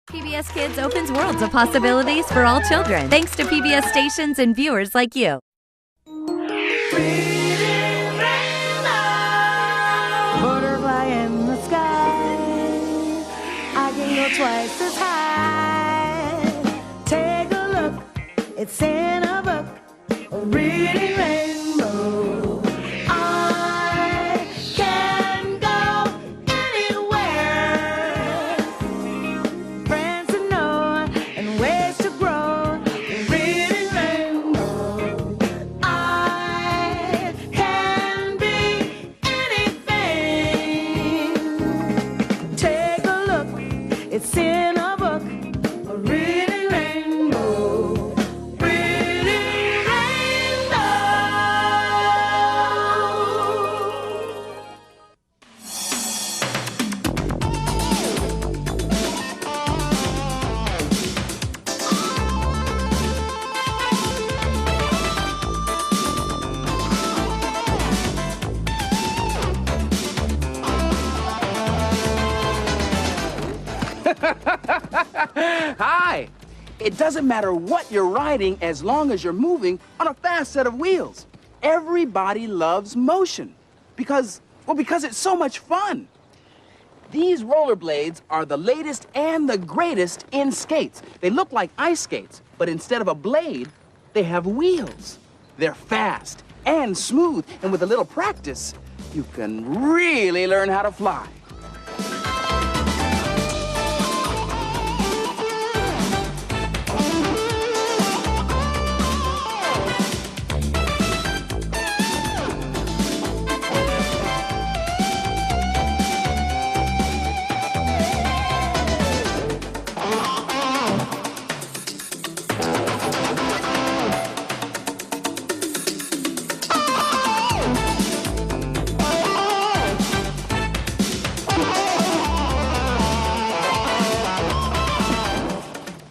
PBS Kids opens worlds of possibilities for all children, thanks to PBS stations and viewers like you. Butterfly in the sky, I can go twice as high. Take a look, it's in a book, a reading rainbow. I can go anywhere. Friends to know and ways to grow, a reading rainbow. I can be anything. Take a look, it's in a book, a reading rainbow. Reading rainbow. Hi! It doesn't matter what you're riding as long as you're moving on a fast set of wheels. Everybody loves motion because it's so much fun. These rollerblades are the latest and the greatest in skates. They look like ice skates, but instead of a blade, they have wheels. They're fast and smooth, and with a little practice, you can really learn how to fly.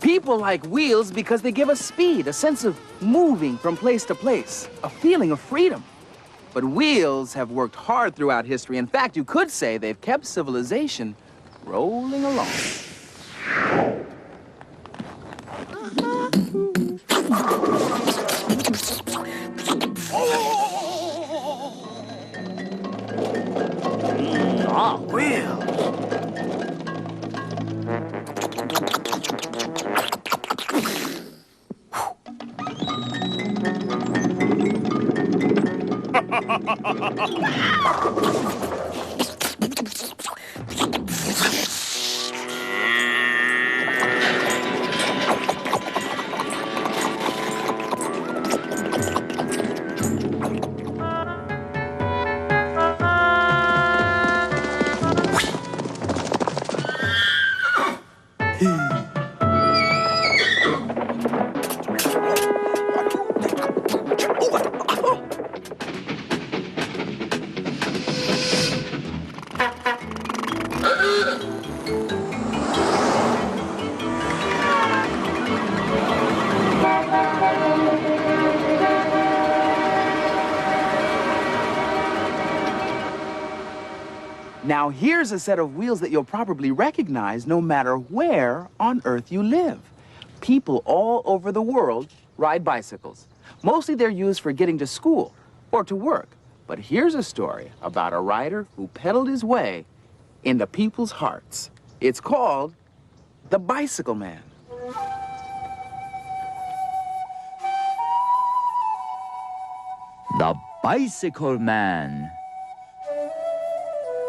People like wheels because they give us speed, a sense of moving from place to place, a feeling of freedom. But wheels have worked hard throughout history. In fact, you could say they've kept civilization rolling along. Wheels. Now here's a set of wheels that you'll probably recognize no matter where on Earth you live. People all over the world ride bicycles. Mostly they're used for getting to school or to work. But here's a story about a rider who pedaled his way into people's hearts. It's called The Bicycle Man. The Bicycle Man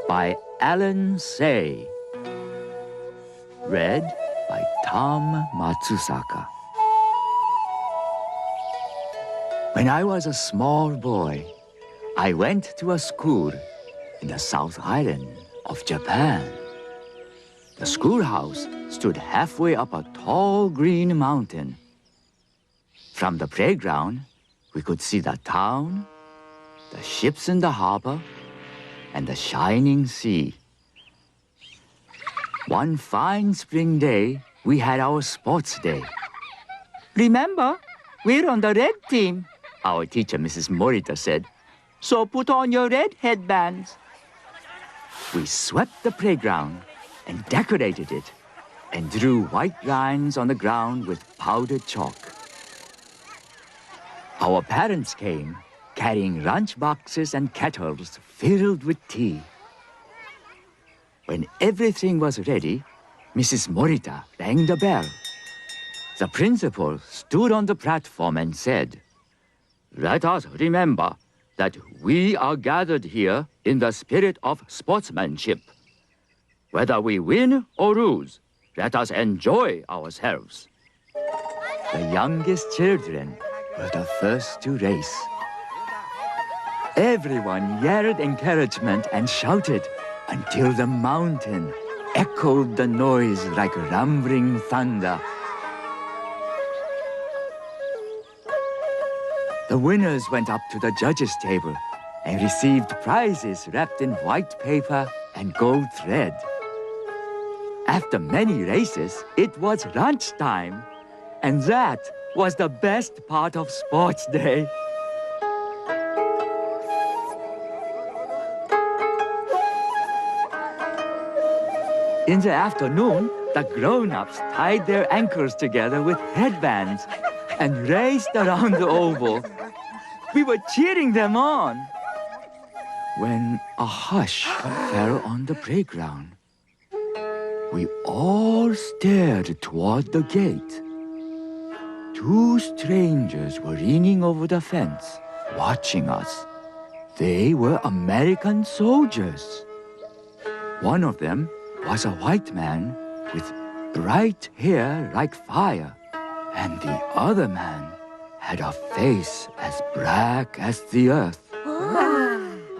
by Alan Say. Read by Tom Matsusaka. When I was a small boy, I went to a school in the South Island of Japan. The schoolhouse stood halfway up a tall green mountain. From the playground, we could see the town, the ships in the harbor, and the shining sea. One fine spring day, we had our sports day. Remember, we're on the red team, our teacher, Mrs. Morita, said. So put on your red headbands. We swept the playground and decorated it. and drew white lines on the ground with powdered chalk. Our parents came, carrying lunch boxes and kettles filled with tea. When everything was ready, Mrs. Morita rang the bell. The principal stood on the platform and said, "Let us remember that we are gathered here in the spirit of sportsmanship. Whether we win or lose, let us enjoy ourselves." The youngest children were the first to race. Everyone yelled encouragement and shouted until the mountain echoed the noise like rumbling thunder. The winners went up to the judges' table and received prizes wrapped in white paper and gold thread. After many races, it was lunchtime, and that was the best part of sports day. In the afternoon, the grown-ups tied their ankles together with headbands and raced around the oval. We were cheering them on when a hush fell on the playground. We all stared toward the gate. Two strangers were leaning over the fence, watching us. They were American soldiers. One of them was a white man with bright hair like fire, and the other man had a face as black as the earth.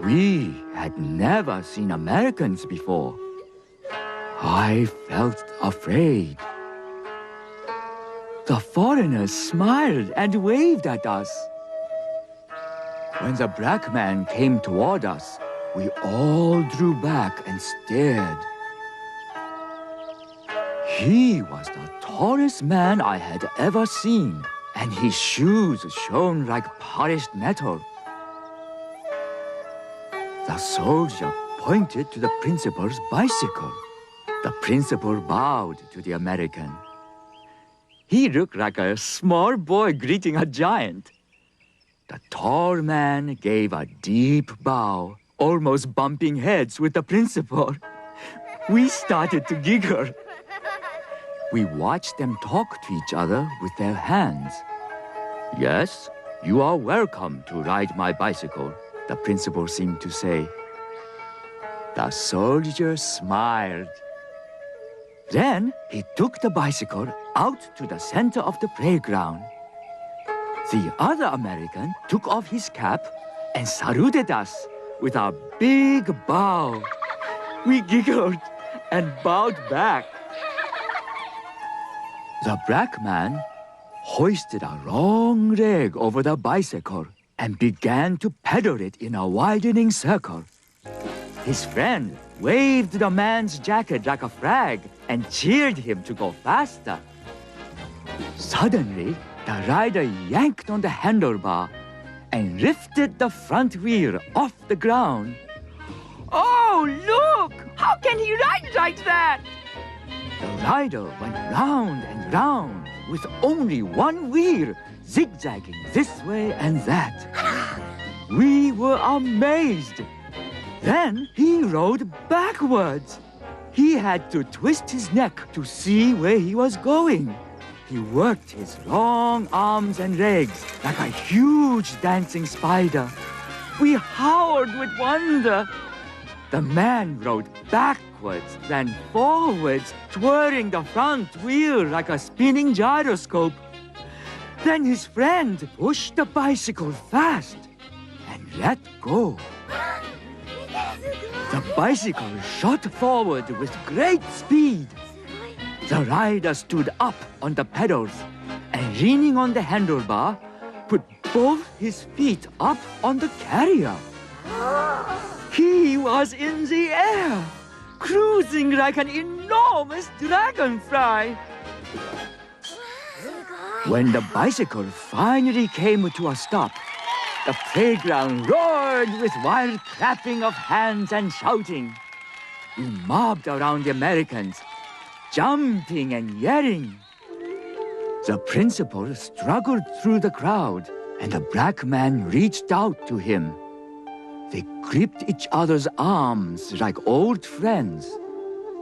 We had never seen Americans before. I felt afraid. The foreigners smiled and waved at us. When the black man came toward us, we all drew back and stared. He was the tallest man I had ever seen, and his shoes shone like polished metal. The soldier pointed to the principal's bicycle. The principal bowed to the American. He looked like a small boy greeting a giant. The tall man gave a deep bow, almost bumping heads with the principal. We started to giggle. We watched them talk to each other with their hands. "Yes, you are welcome to ride my bicycle," the principal seemed to say. The soldier smiled. Then he took the bicycle out to the center of the playground. The other American took off his cap and saluted us with a big bow. We giggled and bowed back. The black man hoisted a long leg over the bicycle and began to pedal it in a widening circle. His friend waved the man's jacket like a flag and cheered him to go faster. Suddenly, the rider yanked on the handlebar and lifted the front wheel off the ground. "Oh, look! How can he ride like that?" The rider went round and round with only one wheel, zigzagging this way and that. We were amazed. Then he rode backwards. He had to twist his neck to see where he was going. He worked his long arms and legs like a huge dancing spider. We howled with wonder. The man rode backwards, then forwards, twirling the front wheel like a spinning gyroscope. Then his friend pushed the bicycle fast and let go. The bicycle shot forward with great speed. The rider stood up on the pedals and, leaning on the handlebar, put both his feet up on the carrier. He was in the air, cruising like an enormous dragonfly. When the bicycle finally came to a stop, the playground roared with wild clapping of hands and shouting. We mobbed around the Americans, jumping and yelling. The principal struggled through the crowd, and the black man reached out to him. They gripped each other's arms like old friends.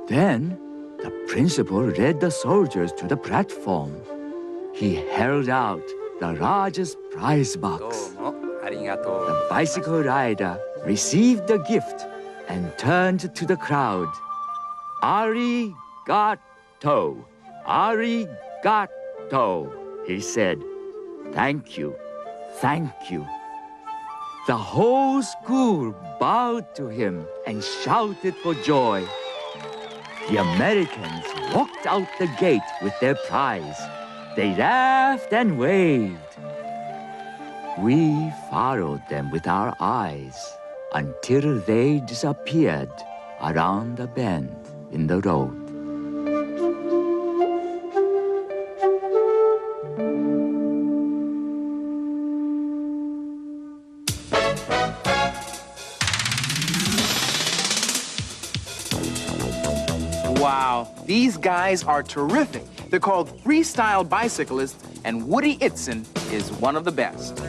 Then, the principal led the soldiers to the platform. He held out the largest prize box. The bicycle rider received the gift and turned to the crowd. "Arigato, arigato," he said. "Thank you, thank you." The whole school bowed to him and shouted for joy. The Americans walked out the gate with their prize. They laughed and waved. We followed them with our eyes until they disappeared around a bend in the road. Wow, these guys are terrific. They're called freestyle bicyclists, and 𝗟𝗏 𝗟𝗃 is one of the best.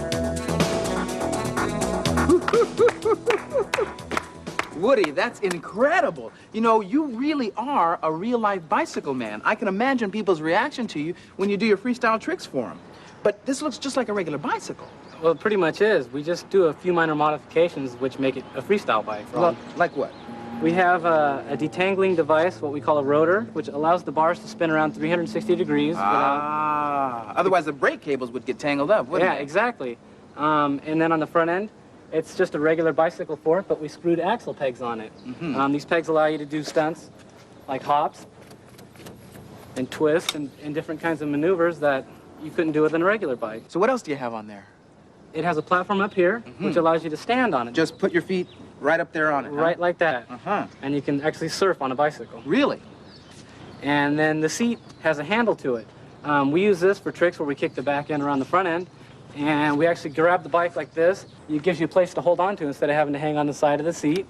Woody, that's incredible. You know, you really are a real-life bicycle man. I can imagine people's reaction to you when you do your freestyle tricks for them. But this looks just like a regular bicycle. Well, it pretty much is. We just do a few minor modifications which make it a freestyle bike. Like what? We have a detangling device, what we call a rotor, which allows the bars to spin around 360 degrees. Otherwise the brake cables would get tangled up, wouldn't they? Yeah, exactly. And then on the front end, it's just a regular bicycle fork, but we screwed axle pegs on it. These pegs allow you to do stunts like hops and twists and different kinds of maneuvers that you couldn't do with a regular bike. So what else do you have on there? It has a platform up here, which allows you to stand on it. Just put your feet right up there on it, Right like that. Uh-huh. And you can actually surf on a bicycle. Really? And then the seat has a handle to it. We use this for tricks where we kick the back end around the front end, and we actually grab the bike like this. It gives you a place to hold on to instead of having to hang on the side of the seat.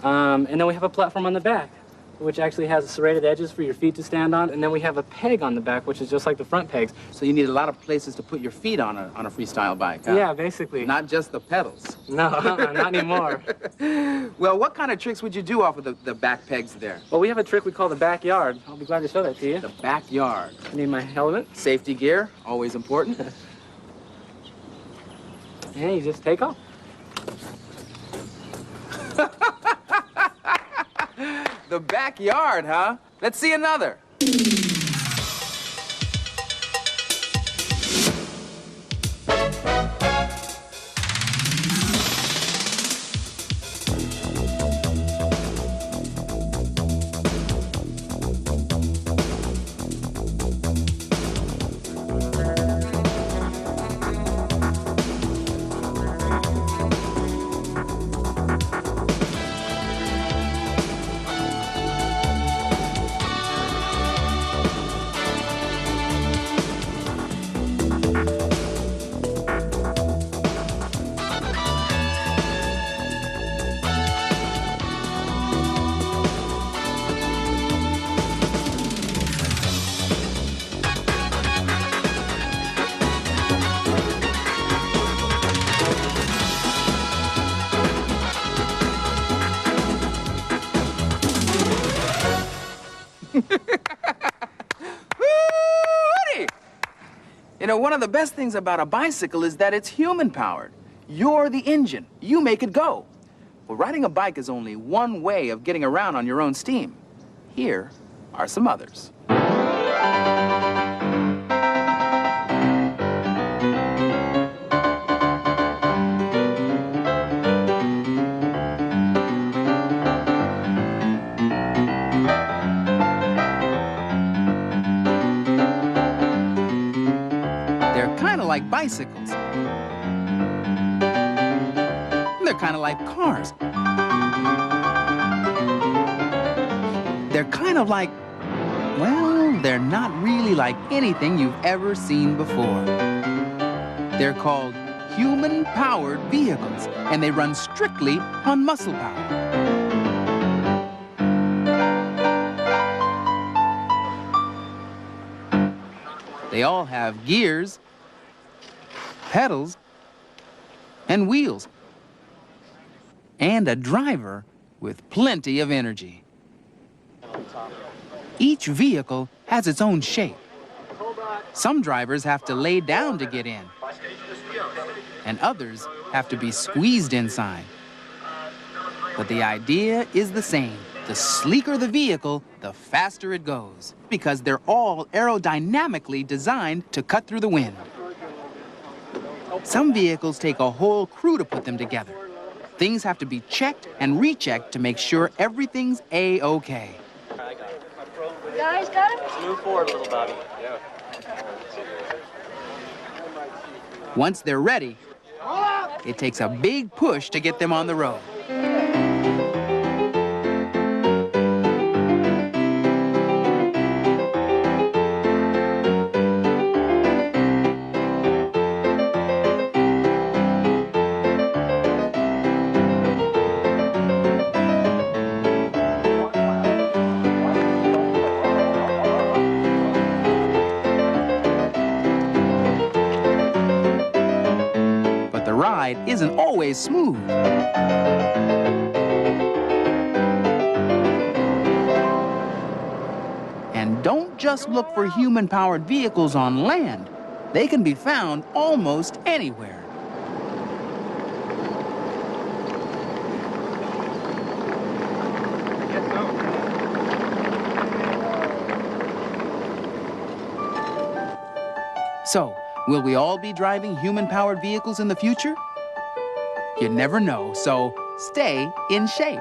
And then we have a platform on the back, which actually has serrated edges for your feet to stand on. And then we have a peg on the back, which is just like the front pegs. So you need a lot of places to put your feet on a freestyle bike, huh? Yeah, basically. Not just the pedals. No, not anymore. Well, what kind of tricks would you do off of the back pegs there? Well, we have a trick we call the backyard. I'll be glad to show that to you. The backyard. I need my helmet. Safety gear, always important. And you just take off. The backyard, huh? Let's see another. You know, one of the best things about a bicycle is that it's human-powered. You're the engine. You make it go. Well, riding a bike is only one way of getting around on your own steam. Here are some others. Like bicycles. They're kind of like cars. They're kind of like, well, they're not really like anything you've ever seen before. They're called human-powered vehicles, and they run strictly on muscle power. They all have gears, pedals, and wheels, and a driver with plenty of energy. Each vehicle has its own shape. Some drivers have to lay down to get in, and others have to be squeezed inside. But the idea is the same. The sleeker the vehicle, the faster it goes, because they're all aerodynamically designed to cut through the wind. Some vehicles take a whole crew to put them together. Things have to be checked and rechecked to make sure everything's A-OK. Guys, got him? Let's move forward a little, Bobby. Yeah. Once they're ready, it takes a big push to get them on the road. Isn't always smooth. And don't just look for human-powered vehicles on land. They can be found almost anywhere. So, will we all be driving human-powered vehicles in the future? You never know, so stay in shape.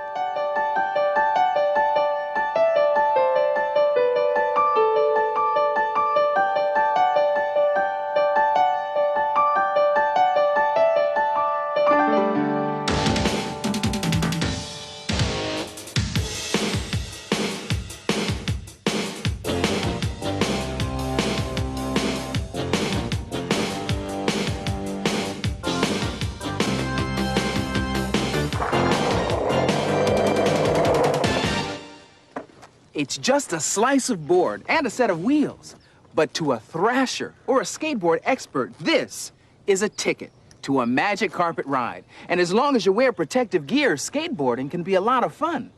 It's just a slice of board and a set of wheels. But to a thrasher or a skateboard expert, this is a ticket to a magic carpet ride. And as long as you wear protective gear, skateboarding can be a lot of fun.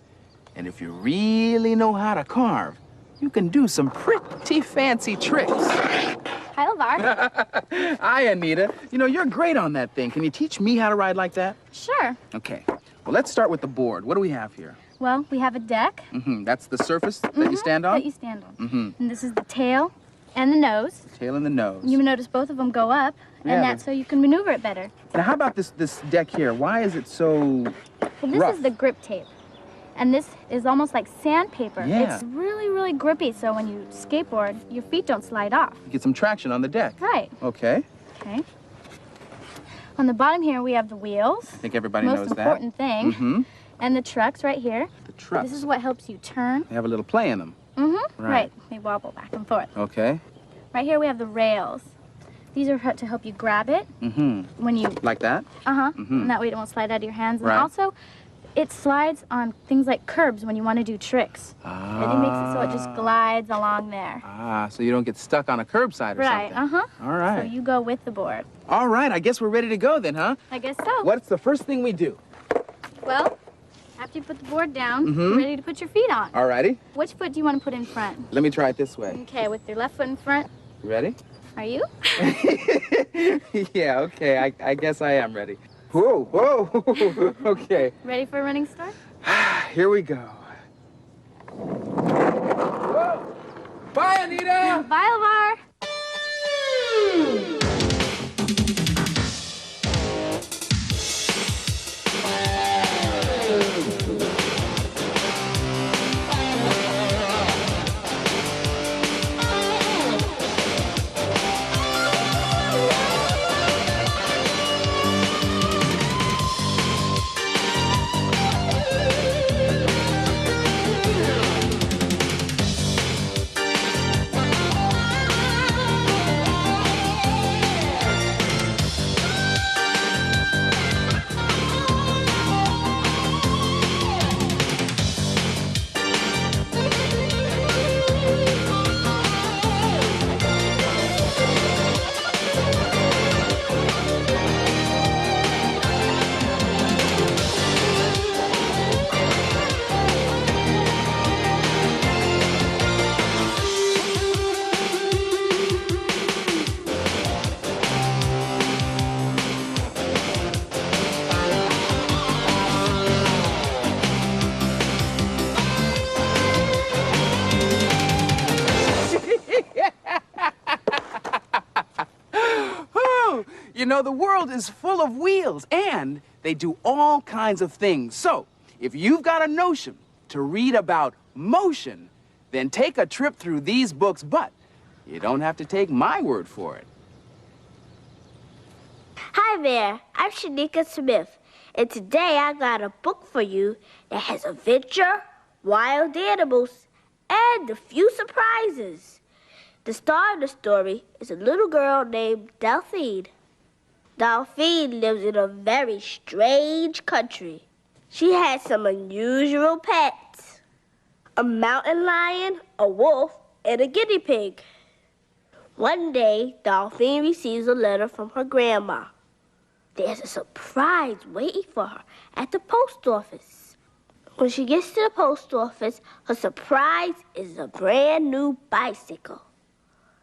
And if you really know how to carve, you can do some pretty fancy tricks. Hi, LeVar. Hi, Anita. You know, you're great on that thing. Can you teach me how to ride like that? Sure. Okay. Well, let's start with the board. What do we have here? Well, we have a deck. That's the surface that you stand on? That you stand on. And this is the tail and the nose. The tail and the nose. You notice both of them go up, and that's so you can maneuver it better. Now, how about this deck here? Why is it so Well, this rough? is the grip tape. And this is almost like sandpaper. Yeah. It's really, really grippy, so when you skateboard, your feet don't slide off. You get some traction on the deck. Right. Okay. Okay. On the bottom here, we have the wheels. I think everybody knows that. Most important thing. And the trucks right here. The trucks. This is what helps you turn. They have a little play in them. Right. They wobble back and forth. Okay. Right here we have the rails. These are to help you grab it when you... Like that? And that way it won't slide out of your hands. And Right. also, it slides on things like curbs when you want to do tricks. And it makes it so it just glides along there. So you don't get stuck on a curbside or Right, something. All right. So you go with the board. All right, I guess we're ready to go then, huh? I guess so. What's the first thing we do? Well, after you put the board down, you're ready to put your feet on. All righty. Which foot do you want to put in front? Let me try it this way. Okay, with your left foot in front. You ready? Are you? Yeah, okay. I guess I am ready. Whoa, whoa. Okay. Ready for a running start? Here we go. Whoa. Bye, Anita! Bye, LeVar! you know, the world is full of wheels, and they do all kinds of things. So, if you've got a notion to read about motion, then take a trip through these books, but you don't have to take my word for it. Hi there, I'm Shanika Smith, and today I got a book for you that has adventure, wild animals, and a few surprises. The star of the story is a little girl named Delphine. Delphine lives in a very strange country. She has some unusual pets: a mountain lion, a wolf, and a guinea pig. One day, Delphine receives a letter from her grandma. There's a surprise waiting for her at the post office. When she gets to the post office, her surprise is a brand new bicycle.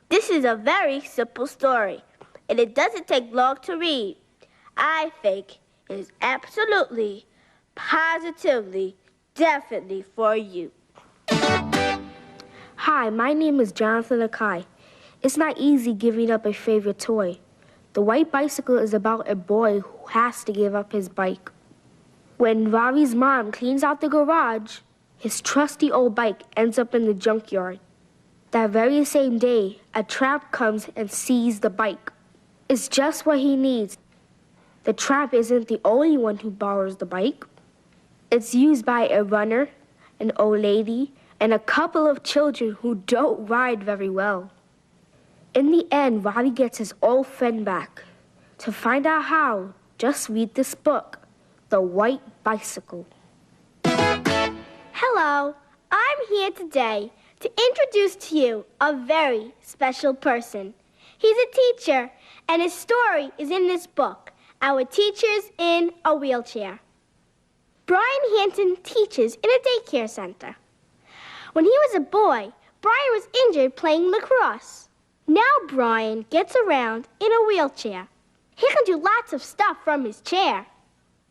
This is a very simple story, and it doesn't take long to read. I think it is absolutely, positively, definitely for you. Hi, my name is 𝗟𝗲𝗀𝗀𝗀𝗧. It's not easy giving up a favorite toy. The White Bicycle is about a boy who has to give up his bike. When Ravi's mom cleans out the garage, his trusty old bike ends up in the junkyard. That very same day, a tramp comes and sees the bike. It's just what he needs. The tramp isn't the only one who borrows the bike. It's used by a runner, an old lady, and a couple of children who don't ride very well. In the end, Ravi gets his old friend back. To find out how, just read this book, The White Bicycle. Hello, I'm here today to introduce to you a very special person. He's a teacher, and his story is in this book, Our Teachers in a Wheelchair. Brian Hanson teaches in a daycare center. When he was a boy, Brian was injured playing lacrosse. Now Brian gets around in a wheelchair. He can do lots of stuff from his chair.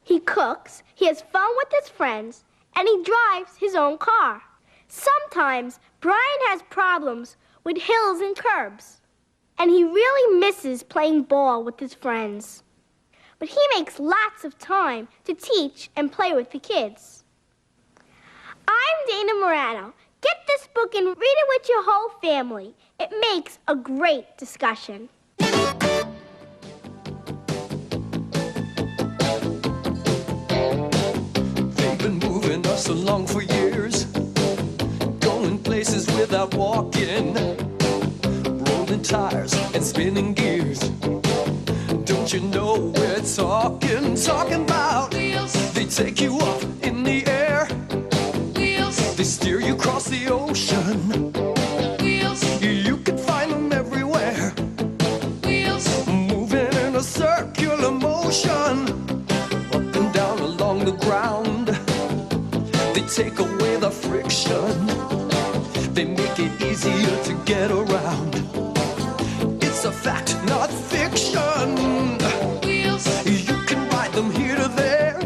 He cooks, he has fun with his friends, and he drives his own car. Sometimes Brian has problems with hills and curbs, and he really misses playing ball with his friends. But he makes lots of time to teach and play with the kids. I'm Dana Morano. Get this book and read it with your whole family. It makes a great discussion. They've been moving us along for years, going places without walking, rolling tires and spinning gears. Don't you know we're talking about wheels? They take you up in the air. Wheels. They steer you across the ocean. Wheels. You can find them everywhere. Wheels. Moving in a circular motion, up and down along the ground. They take away the friction. They make it easier to get around. It's a fact, not fiction. Wheels. You can ride them here to there.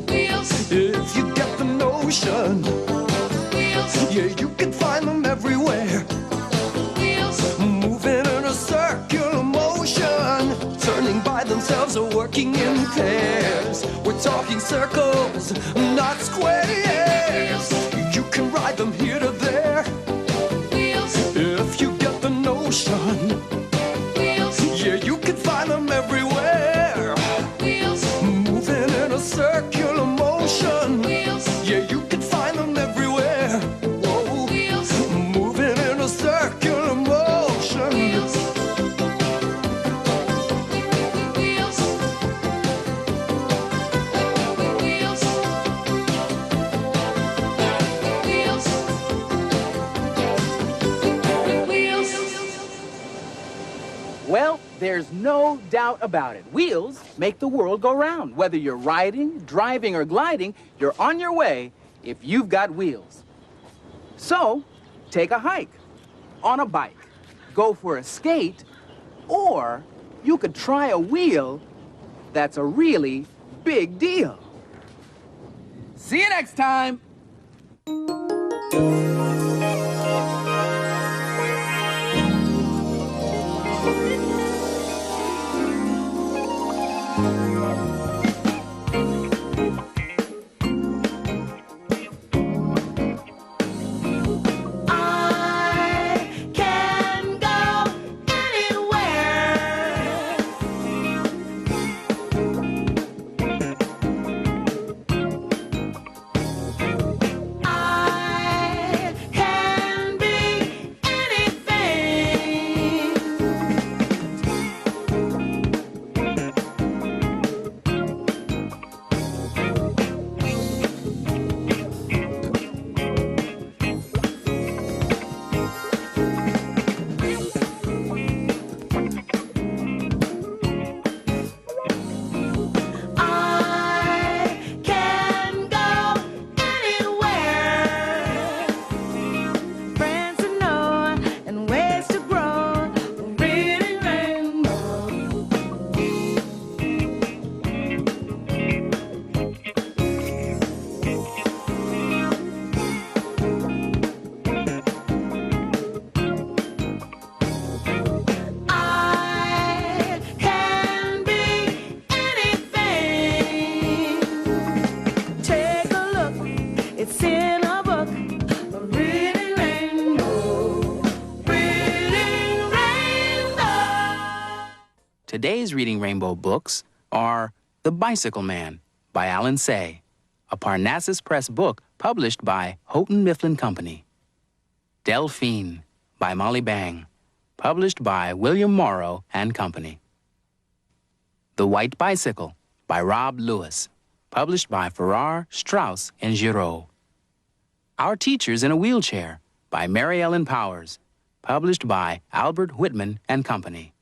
Wheels. If you get the notion. Wheels. Yeah, you can find them everywhere. Wheels. Moving in a circular motion, turning by themselves or working in pairs. We're talking circles, not squares. You can ride them here to there. Wheels. If you get the notion. Yeah, you can find them everywhere. Wheels. Moving in a circular motion. Wheels. Yeah, you can find them everywhere. Whoa. Wheels. Moving in a circular motion. Wheels. Wheels. Wheels. Wheels. Wheels. Well, there's no doubt about it. Wheels make the world go round. Whether you're riding, driving, or gliding, you're on your way if you've got wheels. So, take a hike on a bike, go for a skate, or you could try a wheel that's a really big deal. See you next time. Today's Reading Rainbow books are The Bicycle Man by Alan Say, a Parnassus Press book published by Houghton Mifflin Company. Delphine by Molly Bang, published by William Morrow and Company. The White Bicycle by Rob Lewis, published by Farrar, Straus, and Giroux. Our Teachers in a Wheelchair by Mary Ellen Powers, published by Albert Whitman and Company.